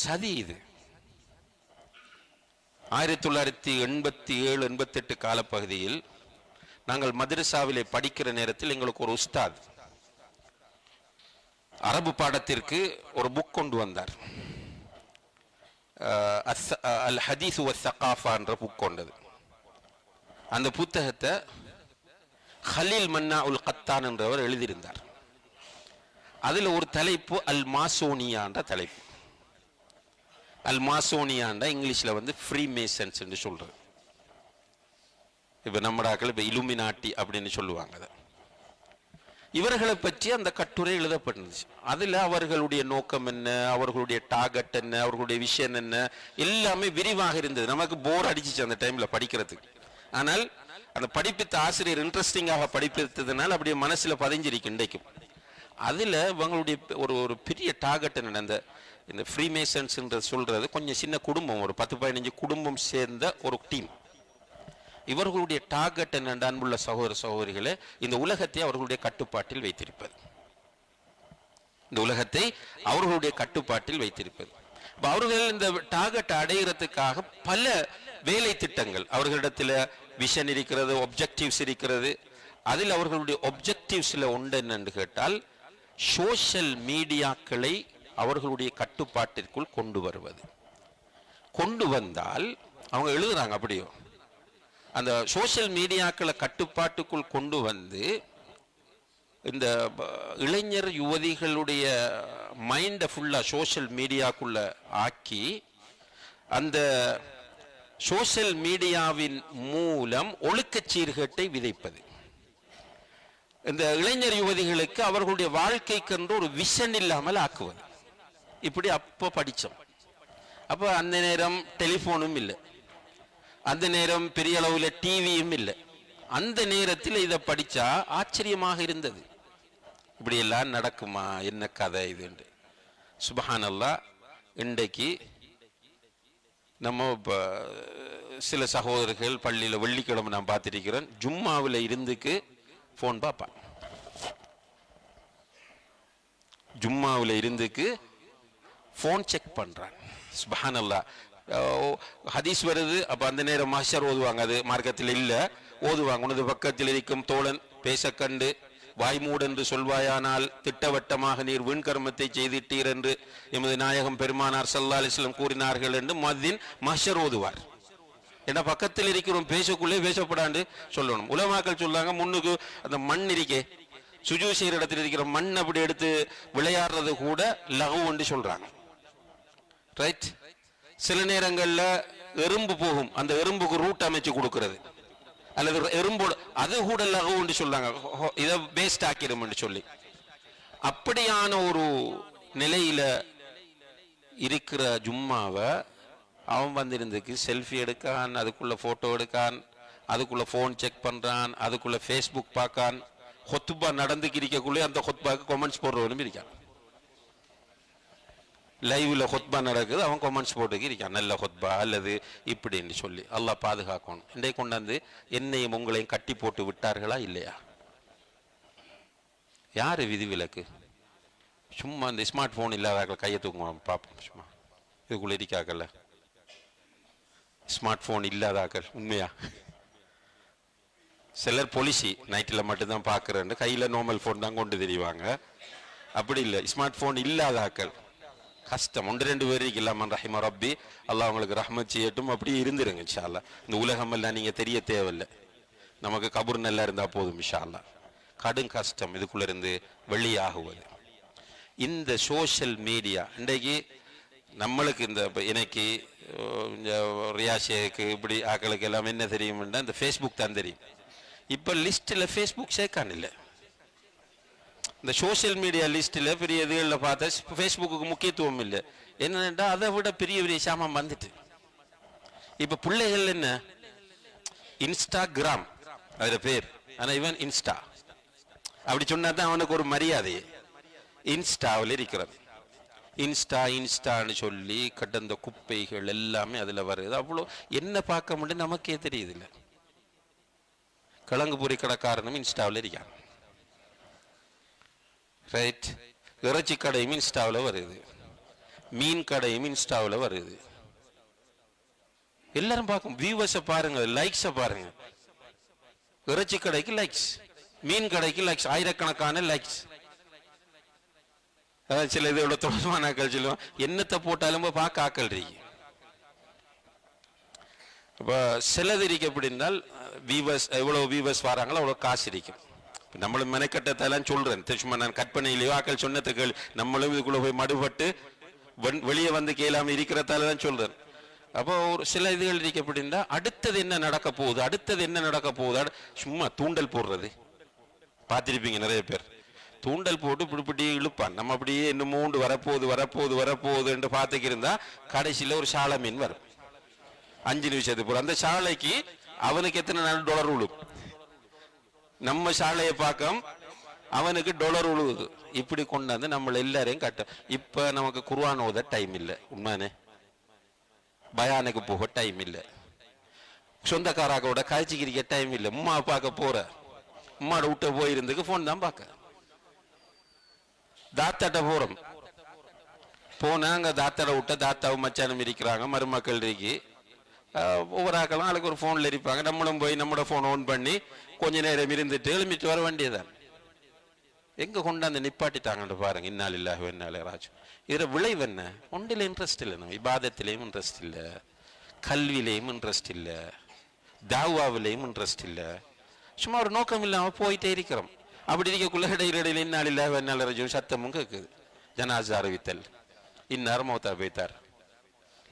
சதி இது. 1987-88 காலப்பகுதியில் நாங்கள் மதரசாவிலே படிக்கிற நேரத்தில் எங்களுக்கு ஒரு உஸ்தாத் அரபு பாடத்திற்கு ஒரு புக் கொண்டு வந்தார். அல் ஹதீஸ் வ ஸகாஃபா என்ற புக் கொண்டது. அந்த புத்தகத்தை ஹலீல் மன்னா உல் கத்தான் என்றவர் எழுதியிருந்தார். அதில் ஒரு தலைப்பு அல் மாசோனியான்ற தலைப்பு. அல் மாசோனியாண்டா இங்கிலீஷில் ஃப்ரீ மேசன்ஸ் என்று சொல்றது. இப்போ நம்மடாக்கள் இப்போ இலுமினாட்டி அப்படின்னு சொல்லுவாங்க. அதை இவர்களை பற்றி அந்த கட்டுரை எழுதப்பட்டுச்சு. அதில் அவர்களுடைய நோக்கம் என்ன, அவர்களுடைய டார்கெட் என்ன, அவர்களுடைய விஷயம் என்ன, எல்லாமே விரிவாக இருந்தது. நமக்கு போர் அடிச்சிச்சு அந்த டைமில் படிக்கிறதுக்கு. ஆனால் அந்த படிப்பித்த ஆசிரியர் இன்ட்ரெஸ்டிங்காக படிப்பித்ததுனால அப்படியே மனசில் பதிஞ்சிருக்கு இன்றைக்கும். அதில் இவங்களுடைய ஒரு பெரிய டார்கெட் என்ன, இந்த ஃப்ரீமேசன்ஸ் சொல்றது கொஞ்சம் சின்ன குடும்பம், ஒரு 10-15 குடும்பம் சேர்ந்த ஒரு டீம். இவர்களுடைய டார்கெட் என்ன, அன்புள்ள சகோதர சகோதரிகளே, இந்த உலகத்தை அவர்களுடைய கட்டுப்பாட்டில் வைத்திருப்பது. இந்த உலகத்தை அவர்களுடைய கட்டுப்பாட்டில் வைத்திருப்பது. அவர்கள் இந்த டார்கெட் அடைகிறதுக்காக பல வேலை திட்டங்கள் அவர்களிடத்தில் விஷன் இருக்கிறது, ஒப்ஜெக்டிவ்ஸ் இருக்கிறது. அதில் அவர்களுடைய ஒப்ஜெக்டிவ்ஸில் ஒன்று என்னன்னு கேட்டால் சோஷியல் மீடியாக்களை அவர்களுடைய கட்டுப்பாட்டிற்குள் கொண்டு வருவது. கொண்டு வந்தால் அவங்க எழுதுறாங்க அப்படியோ, அந்த சோஷியல் மீடியாக்களை கட்டுப்பாட்டுக்குள் கொண்டு வந்து இந்த இளைஞர் யுவதிகளுடைய மைண்டை ஃபுல்லா சோஷியல் மீடியாக்குள்ள ஆக்கி அந்த சோஷியல் மீடியாவின் மூலம் ஒழுக்கச் சீர்கேட்டை விதைப்பது. இந்த இளைஞர் யுவதிகளுக்கு அவர்களுடைய வாழ்க்கைக்கென்று ஒரு விஷன் இல்லாமல் ஆக்குவது. இப்படி அப்போ படித்தோம். அப்போ அந்த நேரம் டெலிஃபோனும் இல்லை, அந்த நேரம் பெரிய அளவில் டிவியும் இல்லை. அந்த நேரத்தில் இதை படித்தா ஆச்சரியமாக இருந்தது. இப்படி எல்லாம் நடக்குமா, என்ன கதை இது? சுப்ஹானல்லாஹ். இன்றைக்கு நம்ம சில சகோதரர்கள் பள்ளியில் வெள்ளிக்கிழமை நான் பார்த்துருக்கிறேன், ஜும்மாவில் இருந்துக்கு ஃபோன் பார்ப்பான். ஜும்மாவில் இருந்துக்கு ஃபோன் செக் பண்ணுறான். சுப்ஹானல்லாஹ். ஹதீஸ் வருது. அப்போ அந்த நேரம் மஹ்ஷர் ஓதுவாங்க, அது மார்க்கத்தில் இல்லை, ஓதுவாங்க. உனது பக்கத்தில் இருக்கும் தோழன் பேச கண்டு வாய்மூடு என்று சொல்வாயானால் திட்டவட்டமாக நீர் வீண்கர்மத்தை செய்திட்டீர் என்று எமது நாயகம் பெருமானார் ஸல்லல்லாஹு அலைஹி வஸல்லம் கூறினார்கள் என்று முஅத்தின் மஹ்ஷர் ஓதுவார். ஏன்னா பக்கத்தில் இருக்கிறோம், பேசக்குள்ளே பேசப்படாண்டு சொல்லணும். உலமாக்கள் சொல்லாங்க, முன்னுக்கு அந்த மண் இருக்கே, சுஜூ செய்கிற இடத்துல இருக்கிற மண் அப்படி எடுத்து விளையாடுறது கூட லகு என்று சொல்றாங்க. ரைட். சில நேரங்களில் எறும்பு போகும், அந்த எறும்புக்கு ரூட் அமைச்சு கொடுக்கிறது, அல்லது எறும்போடு அது கூட லகு என்று சொல்றாங்க, இதை வேஸ்ட் ஆக்கிடும் என்று சொல்லி. அப்படியான ஒரு நிலையில இருக்கிற ஜும்மாவை அவன் இருந்துக்கு செல்ஃபி எடுக்கான், அதுக்குள்ள போட்டோ எடுக்கான், அதுக்குள்ள போன் செக் பண்றான், அதுக்குள்ள ஃபேஸ்புக் பார்க்கான். ஹொத்துபா நடந்துக்கு இருக்கக்குள்ளே அந்த ஹொத்பாக்கு கமெண்ட்ஸ் போடுறவனும் இருக்கான். லைவ்ல ஹொத்பா நடக்குது, அவன் கமெண்ட்ஸ் போட்டுக்கு இருக்கான், நல்ல ஹொத்பா அல்லது இப்படின்னு சொல்லி. அல்லாஹ் பாதுகாக்கணும். இன்றைக்கு கொண்டாந்து என்னையும் உங்களையும் கட்டி போட்டு விட்டார்களா இல்லையா? யாரு விதிவிலக்கு? சும்மா இந்த ஸ்மார்ட் போன் இல்லாத கையை தூக்குவோம் பார்ப்போம். சும்மா இதுக்குள்ள இருக்காக்கல்ல ஸ்மார்ட் போன் இல்லாதாக்கள். உண்மையா சிலர் பொலிசி நைட்டில் மட்டும்தான் பார்க்குறேன்னு கையில் நார்மல் ஃபோன் தான் கொண்டு தெரிவாங்க. அப்படி இல்லை, ஸ்மார்ட் ஃபோன் இல்லாதாக்கள் கஷ்டம். 1-2 பேருக்கு இல்லாமல் ரஹிமா ரப்பி, அல்லாஹ் உங்களுக்கு ரஹ்மத் செய்யட்டும். அப்படி இருந்துருங்க இன்ஷா அல்லாஹ். இந்த உலகம் எல்லாம் நீங்கள் தெரிய தேவையில்லை, நமக்கு கபூர் நல்லா இருந்தால் போதும் இன்ஷா அல்லாஹ். கடும் கஷ்டம் இதுக்குள்ள இருந்து வெளியாகுவது. இந்த சோஷியல் மீடியா இன்றைக்கு நம்மளுக்கு இந்த எனக்கு ரியாஷேக்கு இப்படி ஆக்களுக்கு எல்லாம் என்ன தெரியும்னா இந்த ஃபேஸ்புக் தான் தெரியும். இப்போ லிஸ்ட்டில் ஃபேஸ்புக் சேர்க்கான் இல்லை. இந்த சோஷியல் மீடியா லிஸ்ட்டில் பெரிய இதுகளில் பார்த்தா ஃபேஸ்புக்கு முக்கியத்துவம் இல்லை. என்னென்னா அதை விட பெரிய பெரிய சாமான் வந்துட்டு இப்போ பிள்ளைகள் என்ன இன்ஸ்டாகிராம் அதில் பேர், ஆனால் இவன் இன்ஸ்டா அப்படி சொன்னா தான் அவனுக்கு ஒரு மரியாதை. இன்ஸ்டாவில் இருக்கிறது, இன்ஸ்டான்னு சொல்லி கடந்த குப்பைகள் எல்லாமே அதில் வருது. அவ்வளோ என்ன பார்க்க முடியும் நமக்கே தெரியுது இல்லை. கிழங்கு பொறி கடைக்காரனும் இன்ஸ்டாவில் இருக்கான். ரைட். இறைச்சி கடையும் இன்ஸ்டாவில் வருது. மீன் கடையும் இன்ஸ்டாவில் வருது. எல்லாரும் பார்க்கும். வியூவர்ஸை பாருங்க, லைக்ஸை பாருங்க. இறைச்சி கடைக்கு லைக்ஸ், மீன் கடைக்கு லைக்ஸ், ஆயிரக்கணக்கான லைக்ஸ். அதாவது சில இதோட தொடர்பான ஆக்கள் சொல்லுவோம், என்னத்தை போட்டாலும் பார்க்க ஆக்கள் இருக்கு. இப்போ சிலது இருக்கு அப்படின்னால் வீவர்ஸ் எவ்வளோ வீவர்ஸ் வராங்களோ அவ்வளோ காசு இருக்கும். நம்மளும் மெனக்கட்டத்தெல்லாம் சொல்றேன், சும்மா நான் கற்பனையிலேயோ ஆக்கள் சொன்னதுக்கு நம்மளும் இதுக்குள்ள போய் மடுபட்டு வெளியே வந்து கேளாமல் இருக்கிறதால தான் சொல்றேன். அப்போ ஒரு சில இதுகள் இருக்கு அப்படின்னா அடுத்தது என்ன நடக்க போகுது, அடுத்தது என்ன நடக்க போகுது, சும்மா தூண்டல் போடுறது பார்த்திருப்பீங்க நிறைய பேர். தூண்டல் போட்டு இப்படி இழுப்பான், நம்ம அப்படியே இன்னும் மூண்டு வரப்போகுது வரப்போகுது வரப்போகுது என்று பார்த்துக்கிருந்தா கடைசியில் ஒரு சாலை மீன் வரும் 5 நிமிஷத்துக்கு போற. அந்த சாலைக்கு அவனுக்கு எத்தனை நாள் $1 விழும், நம்ம சாலையை பார்க்க அவனுக்கு $1 விழுவுது. இப்படி கொண்டாந்து நம்மள எல்லாரையும் கட்ட. இப்ப நமக்கு குர்ஆன் ஓத டைம் இல்லை, உண்மையானே பயானுக்கு போக டைம் இல்லை, சொந்தக்காராக்கோட காய்ச்சிக்கிறிக்க டைம் இல்லை, உம்மா பார்க்க போற உம்மாட விட்ட போயிருந்துக்கு போன் தான் பார்க்க. தாத்தாட்ட போறோம், போனாங்க தாத்தாட விட்ட தாத்தாவும் மச்சானும் இருக்கிறாங்க, மருமக்கள் இருக்கு, ஒவ்வொரு ஆக்களும் ஆளுக்கு ஒரு போன்ல இருப்பாங்க. நம்மளும் போய் நம்மளோட போன் ஆன் பண்ணி கொஞ்ச நேரம் இருந்துட்டு எழுமிட்டு வர வேண்டியதான். எங்க கொண்டாந்து நிப்பாட்டிட்டாங்கன்னு பாருங்க. இன்னாலில்லாஹி வ இன்னா இலைஹி ராஜிஊன். இதுல விளைவு என்ன? ஒன்றில் இன்ட்ரெஸ்ட் இல்லை, நம்ம இபாதத்திலையும் இன்ட்ரெஸ்ட் இல்லை, கல்வியிலையும் இன்ட்ரெஸ்ட் இல்லை, தாவாவிலையும் இன்ட்ரெஸ்ட் இல்லை, சும்மா ஒரு நோக்கம் இல்லாம போயிட்டே இருக்கிறோம். அப்படி இருக்கக்குள்ள இடையில இன்னாலில்லாஹி வ இன்னா இலைஹி ராஜிஊன் சத்தமும் கேட்குது, ஜனாஸா அறிவித்தல், இன்னார் மௌத்தா போய்த்தார்,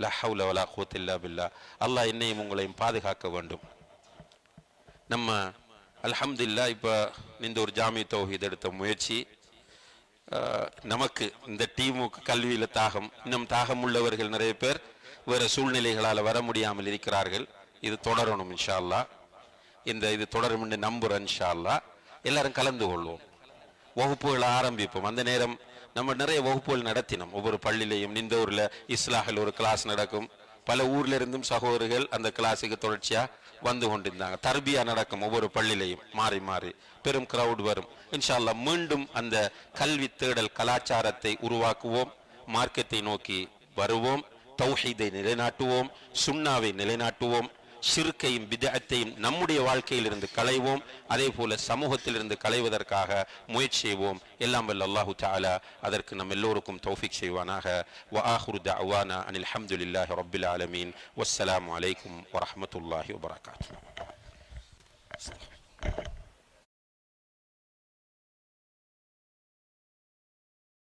லா ஹவ்ல வலா குவத்த இல்லா பில்லாஹ். அல்லாஹ் என்னையும் உங்களையும் பாதுகாக்க வேண்டும். நம்ம அல்ஹம்துலில்லாஹ் இப்போ இந்த ஒரு ஜாமி தௌஹீத் எடுத்த முயற்சி நமக்கு இந்த டீமுக்கு கல்வியில தாகம், இன்னும் தாகம் உள்ளவர்கள் நிறைய பேர் வேற சூழ்நிலைகளால் வர முடியாமல் இருக்கிறார்கள். இது தொடரணும் இன்ஷா அல்லாஹ். இது தொடரும் என்று நம்புறேன் இன்ஷா அல்லாஹ். எல்லாரும் கலந்து கொள்வோம், வகுப்புகளை ஆரம்பிப்போம். அந்த நேரம் நம்ம நிறைய வகுப்புகள் நடத்தினோம் ஒவ்வொரு பள்ளியிலையும். இந்த ஊர்ல இஸ்லாஹில் ஒரு கிளாஸ் நடக்கும், பல ஊர்ல இருந்தும் சகோதரர்கள் அந்த கிளாஸுக்கு தொடர்ச்சியா வந்து கொண்டிருந்தாங்க. தர்பியா நடக்கும் ஒவ்வொரு பள்ளியிலையும், மாறி மாறி பெரும் கிரவுட் வரும். இன்ஷா அல்லாஹ் மீண்டும் அந்த கல்வி தேடல் கலாச்சாரத்தை உருவாக்குவோம், மார்க்கத்தை நோக்கி வருவோம், தௌஹீதை நிலைநாட்டுவோம், சுன்னாவை நிலைநாட்டுவோம், ஷிர்கையும் பித்அத்தையும் நம்முடைய வாழ்க்கையிலிருந்து களைவோம், அதே போல சமூகத்திலிருந்து களைவதற்காக முயற்சி செய்வோம். எல்லாம் வல்ல அல்லாஹு தஆலா அதற்கு நம் எல்லோருக்கும் தௌஃபீக் செய்வானாக. வ ஆஹிரு தஅவானா அனில் ஹம்துலில்லாஹி ரப்பில் ஆலமீன். வஸ்ஸலாமு அலைக்கும் வரஹ்மத்துல்லாஹி வபரகாத்துஹு.